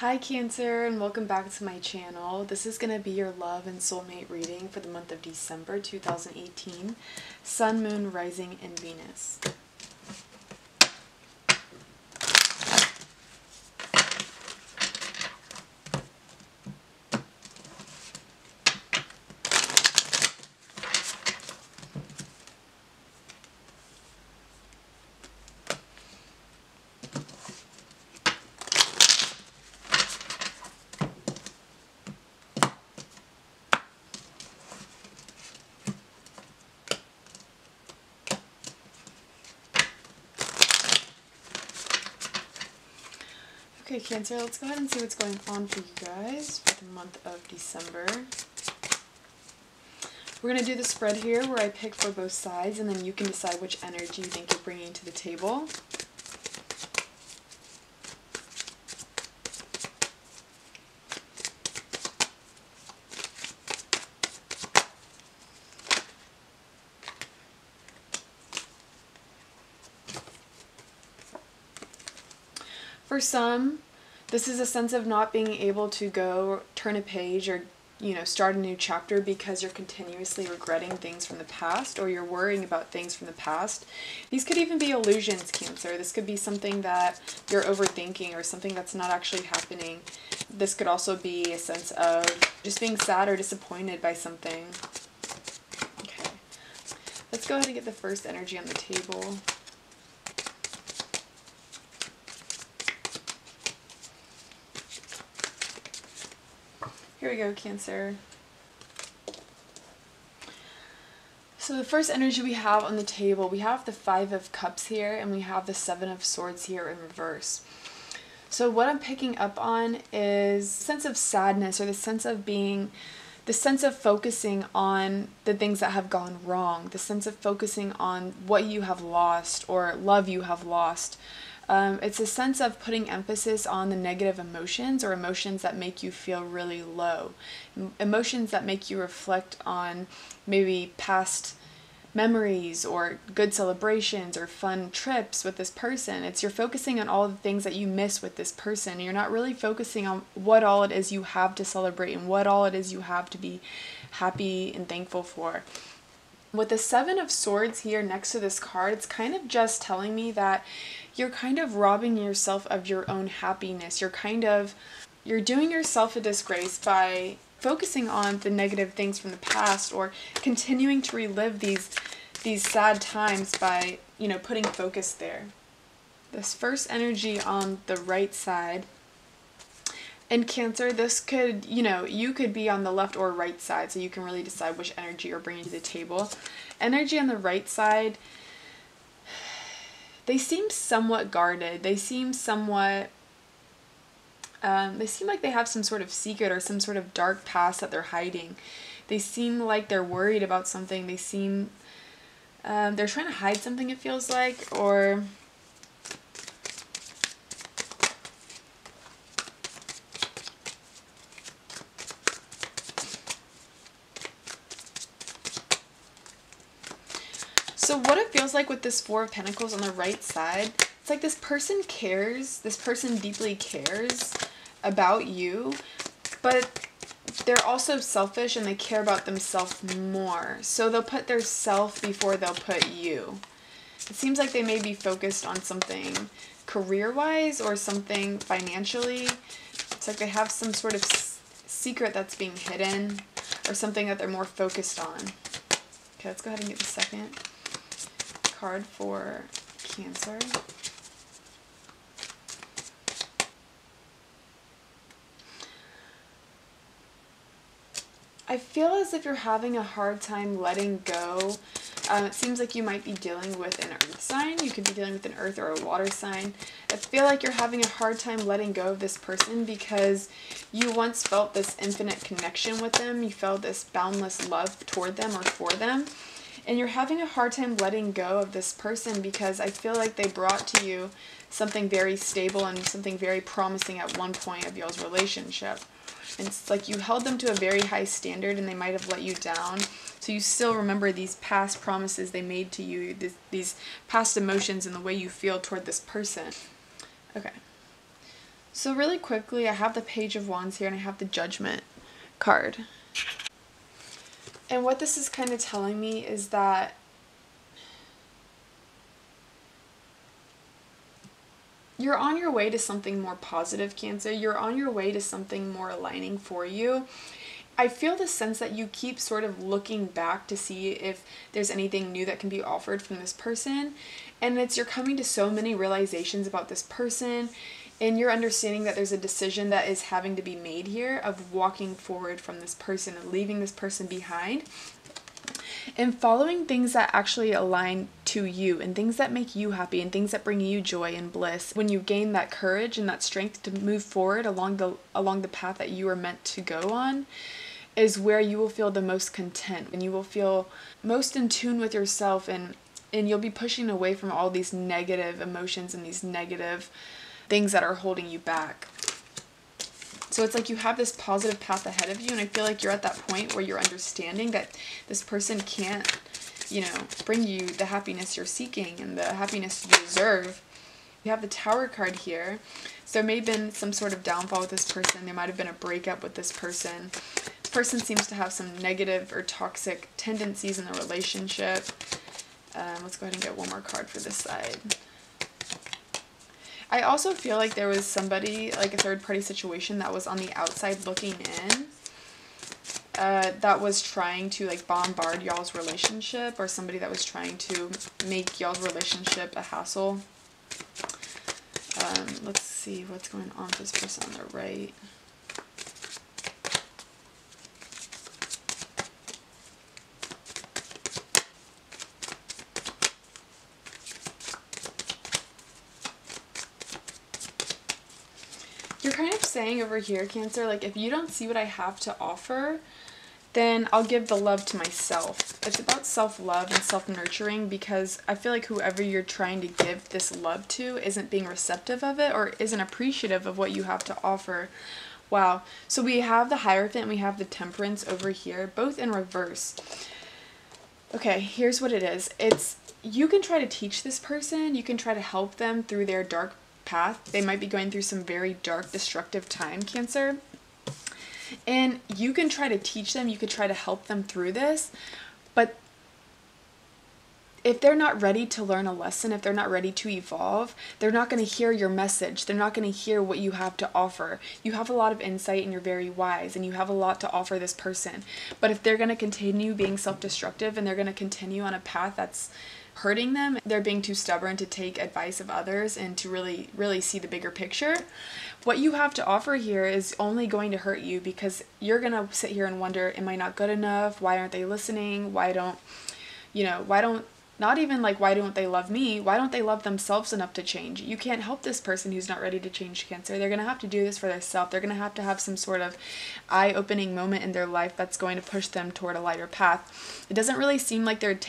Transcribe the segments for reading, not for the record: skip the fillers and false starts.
Hi Cancer, and welcome back to my channel. This is going to be your love and soulmate reading for the month of December 2018. Sun, Moon, Rising, and Venus. Okay, Cancer, let's go ahead and see what's going on for you guys for the month of December. We're going to do the spread here where I pick for both sides, and then you can decide which energy you think you're bringing to the table. For some, this is a sense of not being able to go turn a page or, start a new chapter because you're continuously regretting things from the past, or you're worrying about things from the past. These could even be illusions, Cancer. This could be something that you're overthinking or something that's not actually happening. This could also be a sense of just being sad or disappointed by something. Okay. Let's go ahead and get the first energy on the table. Here we go, Cancer. So the first energy we have on the table, we have the Five of Cups here, and we have the Seven of Swords here in reverse. So what I'm picking up on is a sense of sadness, or the sense of focusing on the things that have gone wrong, the sense of focusing on what you have lost or love you have lost. It's a sense of putting emphasis on the negative emotions, or emotions that make you feel really low. Emotions that make you reflect on maybe past memories or good celebrations or fun trips with this person. You're focusing on all the things that you miss with this person. You're not really focusing on what all it is you have to celebrate and what all it is you have to be happy and thankful for. With the Seven of Swords here next to this card, it's kind of just telling me that you're kind of robbing yourself of your own happiness. You're doing yourself a disgrace by focusing on the negative things from the past, or continuing to relive these sad times by, putting focus there. This first energy on the right side, in Cancer, this could, you could be on the left or right side, so you can really decide which energy you're bringing to the table. Energy on the right side, they seem somewhat guarded. They seem like they have some sort of secret or some sort of dark past that they're hiding. They seem like they're worried about something. They seem, they're trying to hide something, it feels like, or so what it feels like with this Four of Pentacles on the right side, it's like this person cares, this person deeply cares about you, but they're also selfish and they care about themselves more. So they'll put their self before they'll put you. It seems like they may be focused on something career-wise or something financially. It's like they have some sort of secret that's being hidden, or something that they're more focused on. Okay, let's go ahead and get the second card for Cancer. I feel as if you're having a hard time letting go. It seems like you might be dealing with an earth sign. You could be dealing with an earth or a water sign. I feel like you're having a hard time letting go of this person because you once felt this infinite connection with them. You felt this boundless love toward them or for them. And you're having a hard time letting go of this person because I feel like they brought to you something very stable and something very promising at one point of y'all's relationship. And it's like you held them to a very high standard and they might have let you down. So you still remember these past promises they made to you, these past emotions and the way you feel toward this person. Okay. So really quickly, I have the Page of Wands here and I have the Judgment card. And what this is kind of telling me is that you're on your way to something more positive, Cancer. You're on your way to something more aligning for you. I feel the sense that you keep sort of looking back to see if there's anything new that can be offered from this person. And you're coming to so many realizations about this person, and you're understanding that there's a decision that is having to be made here of walking forward from this person and leaving this person behind and following things that actually align to you and things that make you happy and things that bring you joy and bliss. When you gain that courage and that strength to move forward along the path that you are meant to go on, is where you will feel the most content and you will feel most in tune with yourself, and you'll be pushing away from all these negative emotions and these negative things that are holding you back. So it's like you have this positive path ahead of you, and I feel like you're at that point where you're understanding that this person can't, bring you the happiness you're seeking and the happiness you deserve. You have the Tower card here. So there may have been some sort of downfall with this person. There might have been a breakup with this person. This person seems to have some negative or toxic tendencies in the relationship. Let's go ahead and get one more card for this side. I also feel like there was somebody, like a third-party situation, that was on the outside looking in, that was trying to bombard y'all's relationship, or somebody that was trying to make y'all's relationship a hassle. Let's see what's going on with this person on the right. You're kind of saying over here, Cancer, if you don't see what I have to offer, then I'll give the love to myself. It's about self-love and self-nurturing, because I feel like whoever you're trying to give this love to isn't being receptive of it or isn't appreciative of what you have to offer. Wow. So we have the Hierophant and we have the Temperance over here, both in reverse. Okay, here's what it is. You can try to teach this person, you can try to help them through their dark path. They might be going through some very dark, destructive time, Cancer. And you can try to teach them, you could try to help them through this, but if they're not ready to learn a lesson, if they're not ready to evolve, they're not going to hear your message. They're not going to hear what you have to offer. You have a lot of insight and you're very wise and you have a lot to offer this person. But if they're going to continue being self-destructive and they're going to continue on a path that's hurting them, they're being too stubborn to take advice of others and to really see the bigger picture, what you have to offer here is only going to hurt you, because you're going to sit here and wonder, am I not good enough? Why aren't they listening? Why don't they love me? Why don't they love themselves enough to change? You can't help this person who's not ready to change, Cancer. They're going to have to do this for themselves. They're going to have some sort of eye-opening moment in their life that's going to push them toward a lighter path. It doesn't really seem like they're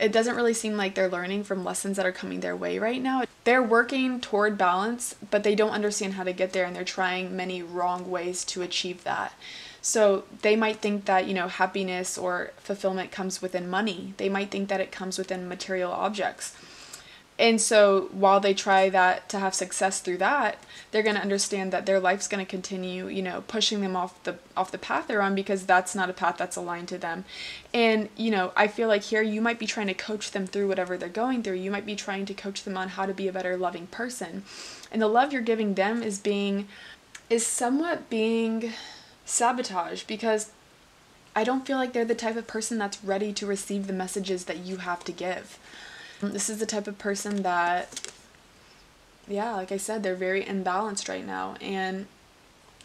it doesn't really seem like they're learning from lessons that are coming their way right now. They're working toward balance, but they don't understand how to get there, and they're trying many wrong ways to achieve that. So they might think that, happiness or fulfillment comes within money. They might think that it comes within material objects. And so while they try to have success through that, they're going to understand that their life's going to continue, pushing them off the path they're on, because that's not a path that's aligned to them. And, I feel like here you might be trying to coach them through whatever they're going through. You might be trying to coach them on how to be a better loving person. And the love you're giving them is somewhat being sabotaged, because I don't feel like they're the type of person that's ready to receive the messages that you have to give. This is the type of person that, like I said, they're very imbalanced right now, and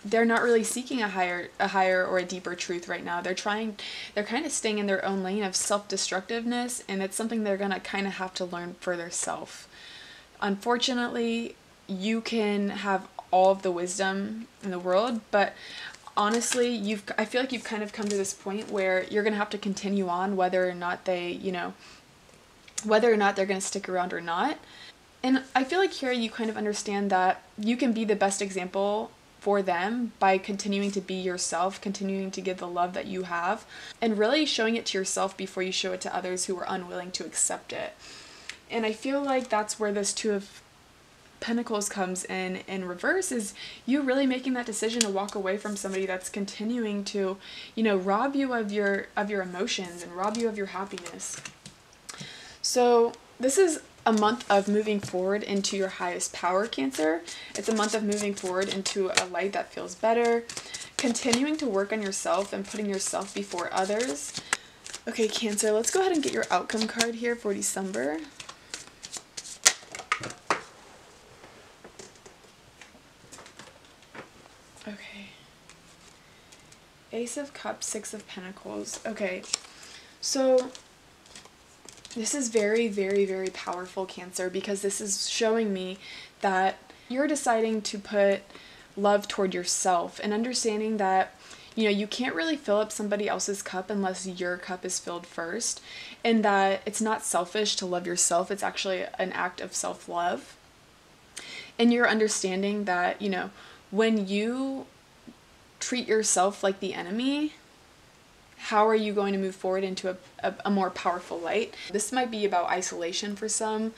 they're not really seeking a higher or a deeper truth right now. They're kind of staying in their own lane of self-destructiveness, and it's something they're going to kind of have to learn for themselves. Unfortunately, you can have all of the wisdom in the world, but honestly, I feel like you've kind of come to this point where you're going to have to continue on whether or not they're going to stick around or not. And I feel like here you kind of understand that you can be the best example for them by continuing to be yourself, continuing to give the love that you have, and really showing it to yourself before you show it to others who are unwilling to accept it. And I feel like that's where this Two of Pentacles comes in reverse is you really making that decision to walk away from somebody that's continuing to, you know, rob you of your emotions and rob you of your happiness. So this is a month of moving forward into your highest power, Cancer. It's a month of moving forward into a light that feels better, continuing to work on yourself and putting yourself before others. Okay, Cancer, let's go ahead and get your outcome card here for December. Okay. Ace of Cups, Six of Pentacles. Okay, so this is very, very, very powerful, Cancer, because this is showing me that you're deciding to put love toward yourself and understanding that, you know, you can't really fill up somebody else's cup unless your cup is filled first, and that it's not selfish to love yourself. It's actually an act of self-love. And you're understanding that, you know, when you treat yourself like the enemy, how are you going to move forward into a more powerful light? This might be about isolation for some,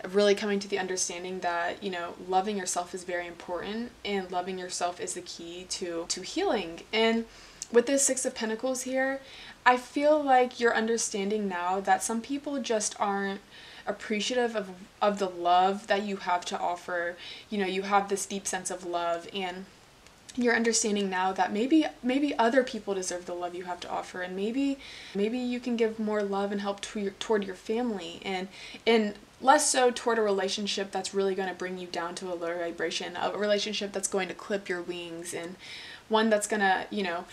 really coming to the understanding that, you know, loving yourself is very important, and loving yourself is the key to healing. And with this Six of Pentacles here, I feel like you're understanding now that some people just aren't appreciative of the love that you have to offer. You know, you have this deep sense of love, and you're understanding now that maybe other people deserve the love you have to offer, and maybe you can give more love and help toward your family, and less so toward a relationship that's really going to bring you down to a lower vibration, a relationship that's going to clip your wings, and one that's going to, you know,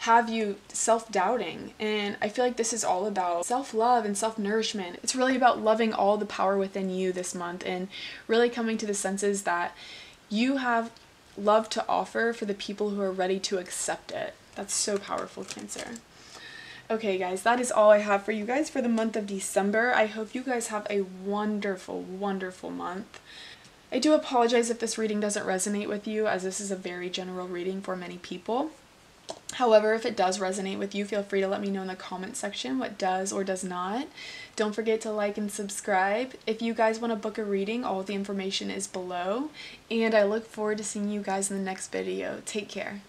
have you self-doubting. And I feel like this is all about self-love and self-nourishment. It's really about loving all the power within you this month, and really coming to the senses that you have love to offer for the people who are ready to accept it. That's so powerful, Cancer. Okay, guys, that is all I have for you guys for the month of December. I hope you guys have a wonderful, wonderful month. I do apologize if this reading doesn't resonate with you, as this is a very general reading for many people. However, if it does resonate with you, feel free to let me know in the comment section what does or does not. Don't forget to like and subscribe. If you guys want to book a reading, all the information is below. And I look forward to seeing you guys in the next video. Take care.